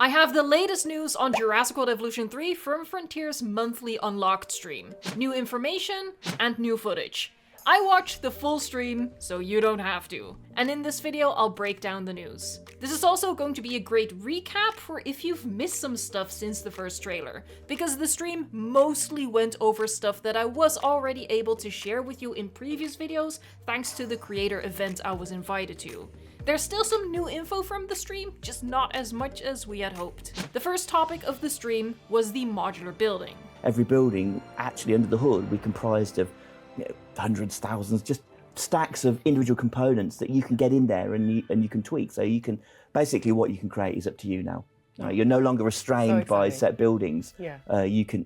I have the latest news on Jurassic World Evolution 3 from Frontier's monthly Unlocked stream. New information and new footage. I watched the full stream, so you don't have to. And in this video, I'll break down the news. This is also going to be a great recap for if you've missed some stuff since the first trailer, because the stream mostly went over stuff that I was already able to share with you in previous videos, thanks to the creator event I was invited to. There's still some new info from the stream, just not as much as we had hoped. The first topic of the stream was the modular building. Every building, actually under the hood, we comprised of hundreds, thousands, just stacks of individual components that you can get in there and you can tweak. So you can, basically what you can create is up to you now. You're no longer restrained by set buildings. Yeah. You can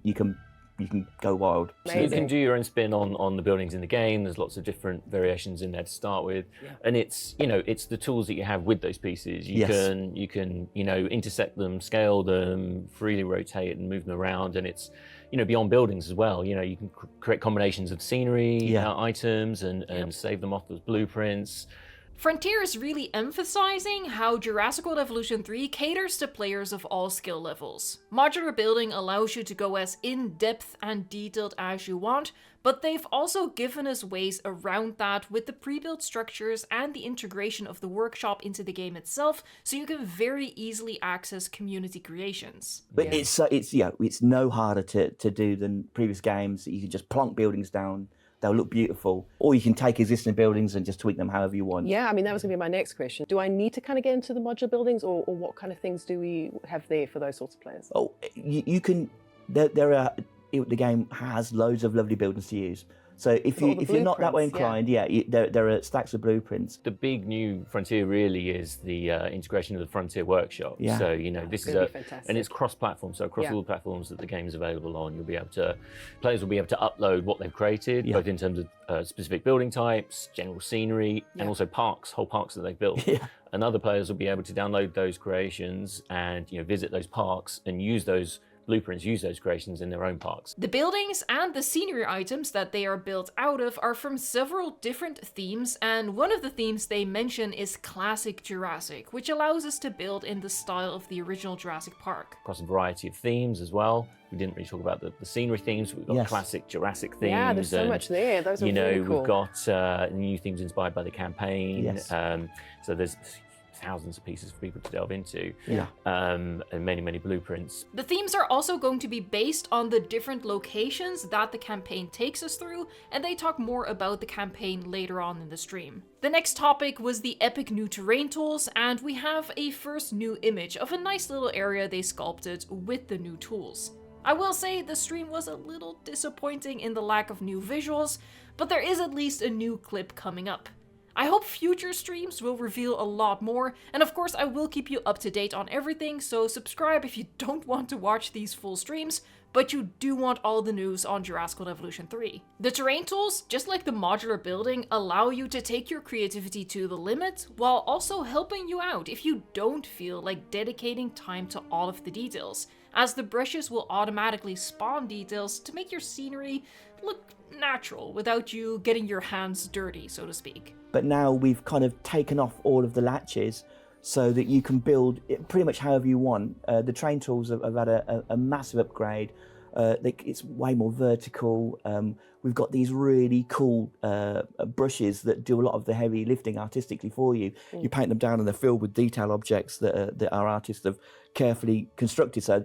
go wild. So you can do your own spin on the buildings in the game. There's lots of different variations in there to start with. Yeah. And it's, it's the tools that you have with those pieces. You can intersect them, scale them, freely rotate and move them around. And it's, beyond buildings as well. You can create combinations of scenery, items and save them off those blueprints. Frontier is really emphasizing how Jurassic World Evolution 3 caters to players of all skill levels. Modular building allows you to go as in-depth and detailed as you want, but they've also given us ways around that with the pre-built structures and the integration of the workshop into the game itself, so you can very easily access community creations. But it's no harder to do than previous games. You can just plonk buildings down. They'll look beautiful, or you can take existing buildings and just tweak them however you want. Yeah, I mean, that was going to be my next question. Do I need to kind of get into the modular buildings, or what kind of things do we have there for those sorts of players? Oh, you can. The game has loads of lovely buildings to use. So if you're not that way inclined, there are stacks of blueprints. The big new frontier really is the integration of the Frontier Workshop. Yeah. So this is and it's cross-platform. So across all the platforms that the game is available on, players will be able to upload what they've created, both in terms of specific building types, general scenery, and also whole parks that they've built. Yeah. And other players will be able to download those creations and visit those parks and use those blueprints, use those creations in their own parks. The buildings and the scenery items that they are built out of are from several different themes, and one of the themes they mention is Classic Jurassic, which allows us to build in the style of the original Jurassic Park. Across a variety of themes as well. We didn't really talk about the scenery themes. We've got classic Jurassic themes. Yeah, there's so much there. Those are really cool. We've got new themes inspired by the campaign. Yes. So there's thousands of pieces for people to delve into, and many blueprints. The themes are also going to be based on the different locations that the campaign takes us through, and they talk more about the campaign later on in the stream. The next topic was the epic new terrain tools, and we have a first new image of a nice little area they sculpted with the new tools. I will say the stream was a little disappointing in the lack of new visuals, but there is at least a new clip coming up. I hope future streams will reveal a lot more, and of course I will keep you up to date on everything, so subscribe if you don't want to watch these full streams, but you do want all the news on Jurassic World Evolution 3. The terrain tools, just like the modular building, allow you to take your creativity to the limit, while also helping you out if you don't feel like dedicating time to all of the details, as the brushes will automatically spawn details to make your scenery look natural without you getting your hands dirty, so to speak. But now we've kind of taken off all of the latches so that you can build it pretty much however you want. The terrain tools have had a massive upgrade. It's way more vertical. We've got these really cool brushes that do a lot of the heavy lifting artistically for you. You paint them down and they're filled with detail objects that our artists have carefully constructed. So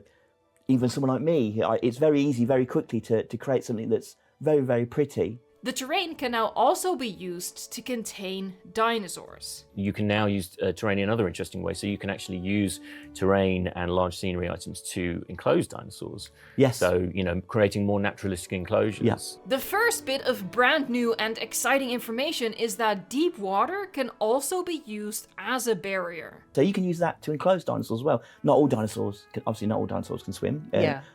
even someone like me, it's very easy, very quickly to create something that's very, very pretty. The terrain can now also be used to contain dinosaurs. You can now use terrain in another interesting way. So you can actually use terrain and large scenery items to enclose dinosaurs. Yes. So, creating more naturalistic enclosures. Yes. The first bit of brand new and exciting information is that deep water can also be used as a barrier. So you can use that to enclose dinosaurs as well. Not all dinosaurs can swim.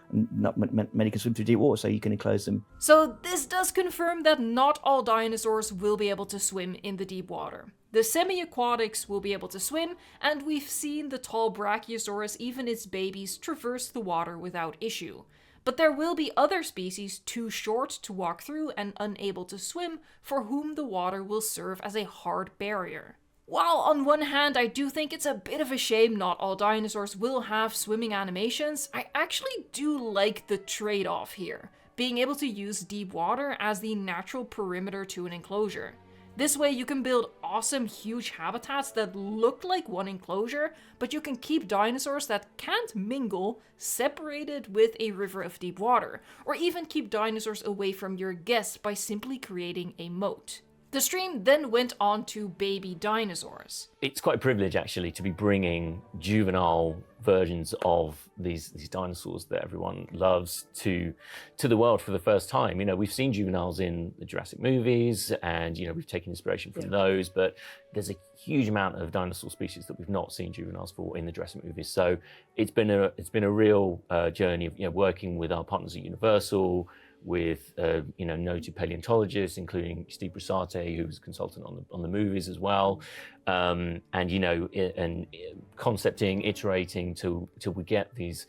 Not many can swim through deep water, so you can enclose them. So this does confirm that not all dinosaurs will be able to swim in the deep water. The semi-aquatics will be able to swim, and we've seen the tall Brachiosaurus, even its babies, traverse the water without issue. But there will be other species too short to walk through and unable to swim, for whom the water will serve as a hard barrier. While on one hand, I do think it's a bit of a shame not all dinosaurs will have swimming animations, I actually do like the trade-off here, being able to use deep water as the natural perimeter to an enclosure. This way you can build awesome huge habitats that look like one enclosure, but you can keep dinosaurs that can't mingle separated with a river of deep water, or even keep dinosaurs away from your guests by simply creating a moat. The stream then went on to baby dinosaurs. It's quite a privilege actually to be bringing juvenile versions of these dinosaurs that everyone loves to the world for the first time. You know, we've seen juveniles in the Jurassic movies and, you know, we've taken inspiration from those, but there's a huge amount of dinosaur species that we've not seen juveniles for in the Jurassic movies. So it's been a real journey of, you know, working with our partners at Universal, with you know, noted paleontologists, including Steve Brusate, who was a consultant on the movies as well, and you know, and concepting, iterating till we get these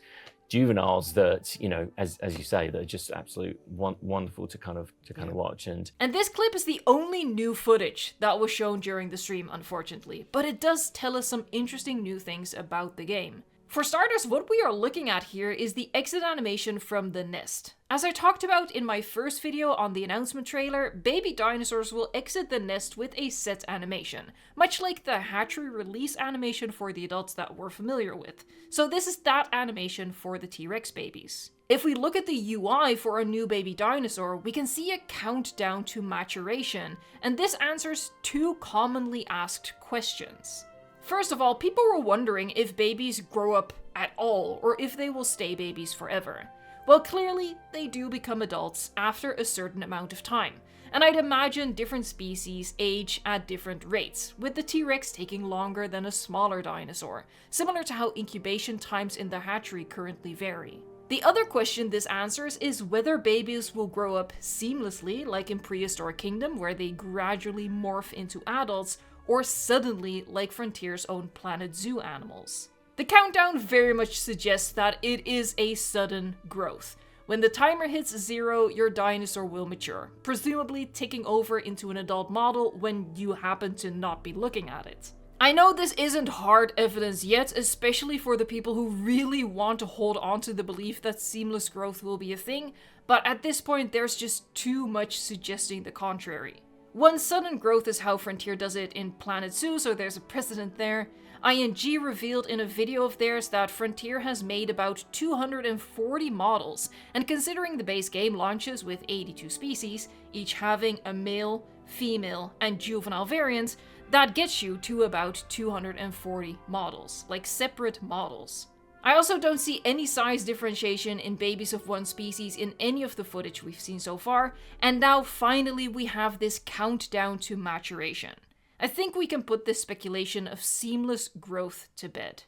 juveniles that, you know, as you say, they're just absolute wonderful to kind of watch. And this clip is the only new footage that was shown during the stream, unfortunately, but it does tell us some interesting new things about the game. For starters, what we are looking at here is the exit animation from the nest. As I talked about in my first video on the announcement trailer, baby dinosaurs will exit the nest with a set animation, much like the hatchery release animation for the adults that we're familiar with. So this is that animation for the T-Rex babies. If we look at the UI for a new baby dinosaur, we can see a countdown to maturation, and this answers two commonly asked questions. First of all, people were wondering if babies grow up at all, or if they will stay babies forever. Well, clearly, they do become adults after a certain amount of time, and I'd imagine different species age at different rates, with the T-Rex taking longer than a smaller dinosaur, similar to how incubation times in the hatchery currently vary. The other question this answers is whether babies will grow up seamlessly, like in Prehistoric Kingdom, where they gradually morph into adults, or suddenly, like Frontier's own Planet Zoo animals. The countdown very much suggests that it is a sudden growth. When the timer hits 0, your dinosaur will mature, presumably taking over into an adult model when you happen to not be looking at it. I know this isn't hard evidence yet, especially for the people who really want to hold on to the belief that seamless growth will be a thing, but at this point there's just too much suggesting the contrary. One sudden growth is how Frontier does it in Planet Zoo, so there's a precedent there. ING revealed in a video of theirs that Frontier has made about 240 models, and considering the base game launches with 82 species, each having a male, female, and juvenile variant, that gets you to about 240 models, like separate models. I also don't see any size differentiation in babies of one species in any of the footage we've seen so far, and now finally we have this countdown to maturation. I think we can put this speculation of seamless growth to bed.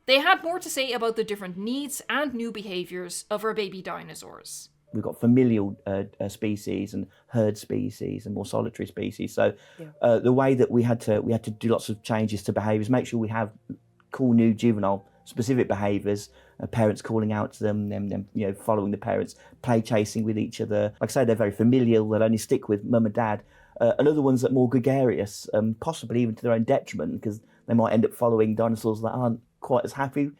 They had more to say about the different needs and new behaviors of our baby dinosaurs. We've got familial species and herd species and more solitary species. So the way that we had to do lots of changes to behaviours, make sure we have cool new juvenile specific behaviours, parents calling out to them, you know, following the parents, play chasing with each other. Like I say, they're very familial, they'll only stick with mum and dad. And other ones that are more gregarious, possibly even to their own detriment, because they might end up following dinosaurs that aren't quite as happy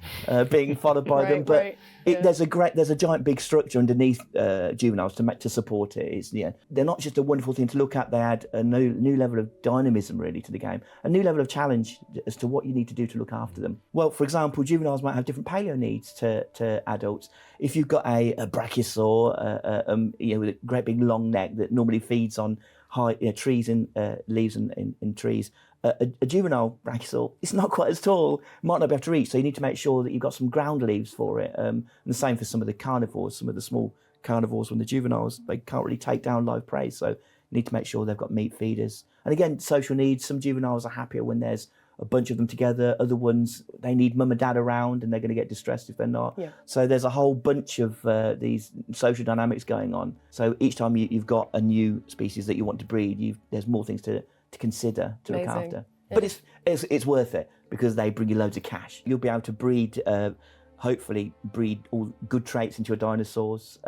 being followed by them. But there's a giant big structure underneath juveniles to support it. It's, yeah, they're not just a wonderful thing to look at. They add a new level of dynamism really to the game, a new level of challenge as to what you need to do to look after them. Well, for example, juveniles might have different paleo needs to adults. If you've got a brachiosaur, you know, with a great big long neck that normally feeds on high trees and leaves in trees. A juvenile brachiosaur, it's not quite as tall, might not be able to reach, so you need to make sure that you've got some ground leaves for it. And the same for some of the carnivores, some of the small carnivores when the juveniles, they can't really take down live prey, so you need to make sure they've got meat feeders. And again, social needs, some juveniles are happier when there's a bunch of them together, other ones, they need mum and dad around and they're going to get distressed if they're not. Yeah. So there's a whole bunch of these social dynamics going on. So each time you've got a new species that you want to breed, there's more things to consider, to look after. Yeah. But it's worth it because they bring you loads of cash. You'll be able to breed, hopefully breed all good traits into your dinosaurs,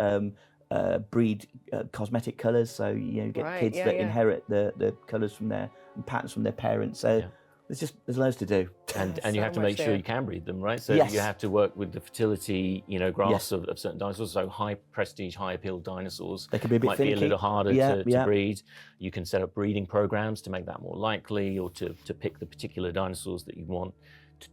breed cosmetic colours, so you know, get kids that inherit the colours from and patterns from their parents. So there's loads to do. And So you have to make sure there. you can breed them, right? So Yes. you have to work with the fertility, graphs of certain dinosaurs. So high prestige, high appeal dinosaurs They can be a bit might be a finicky. little harder Yeah, to yeah. breed. You can set up breeding programs to make that more likely, or to pick the particular dinosaurs that you want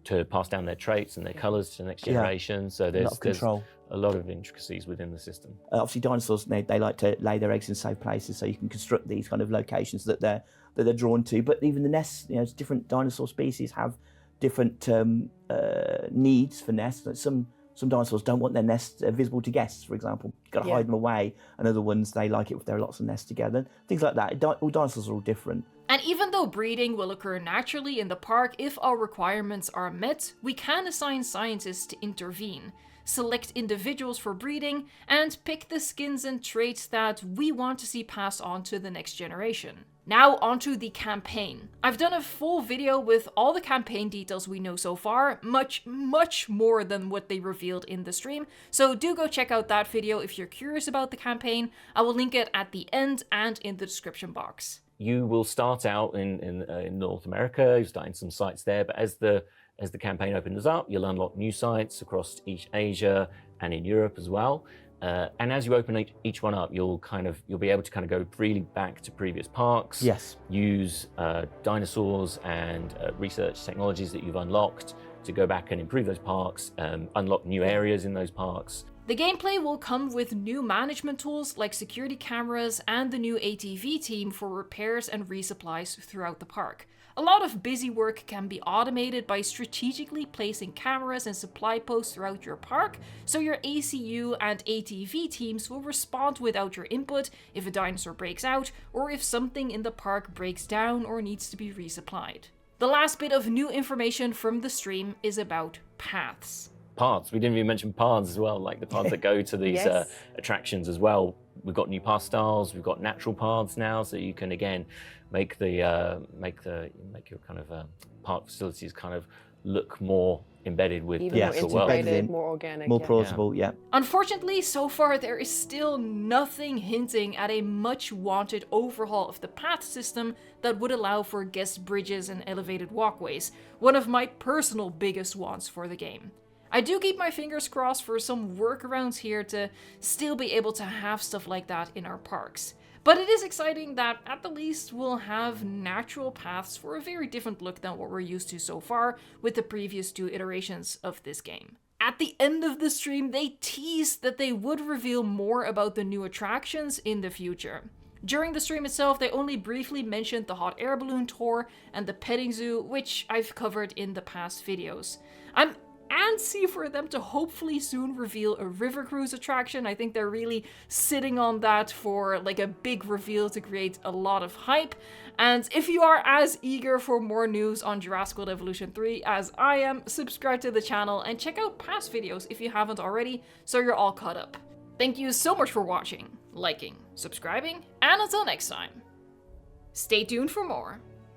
to pass down their traits and their colours to the next generation. So A lot of control. a lot of intricacies within the system. Obviously, dinosaurs they like to lay their eggs in safe places, so you can construct these kind of locations that they're drawn to. But even the nests, different dinosaur species have different needs for nests. Like some dinosaurs don't want their nests visible to guests, for example. You've got to hide them away, and other ones they like it if there are lots of nests together. Things like that. All dinosaurs are all different. And even though breeding will occur naturally in the park if our requirements are met, we can assign scientists to intervene, select individuals for breeding, and pick the skins and traits that we want to see passed on to the next generation. Now onto the campaign. I've done a full video with all the campaign details we know so far, much more than what they revealed in the stream, so do go check out that video if you're curious about the campaign. I will link it at the end and in the description box. You will start out in North America. You're starting some sites there, but as the campaign opens up, you'll unlock new sites across East Asia and in Europe as well. And as you open each one up, you'll be able to kind of go freely back to previous parks. Yes. Use dinosaurs and research technologies that you've unlocked to go back and improve those parks, unlock new areas in those parks. The gameplay will come with new management tools like security cameras and the new ATV team for repairs and resupplies throughout the park. A lot of busy work can be automated by strategically placing cameras and supply posts throughout your park, so your ACU and ATV teams will respond without your input if a dinosaur breaks out or if something in the park breaks down or needs to be resupplied. The last bit of new information from the stream is about paths. Paths. We didn't even mention paths as well, like the paths that go to these Yes. attractions as well. We've got new path styles. We've got natural paths now, so you can again make your kind of park facilities kind of look more embedded with Even the more natural world. integrated, more organic. More yeah. plausible, yeah. Unfortunately, so far there is still nothing hinting at a much wanted overhaul of the path system that would allow for guest bridges and elevated walkways, one of my personal biggest wants for the game. I do keep my fingers crossed for some workarounds here to still be able to have stuff like that in our parks. But it is exciting that at the least we'll have natural paths for a very different look than what we're used to so far with the previous 2 iterations of this game. At the end of the stream, they teased that they would reveal more about the new attractions in the future. During the stream itself, they only briefly mentioned the hot air balloon tour and the petting zoo, which I've covered in the past videos. I'm antsy for them to hopefully soon reveal a river cruise attraction. I think they're really sitting on that for like a big reveal to create a lot of hype. And if you are as eager for more news on Jurassic World Evolution 3 as I am, subscribe to the channel and check out past videos if you haven't already, so you're all caught up. Thank you so much for watching, liking, subscribing, and until next time, stay tuned for more.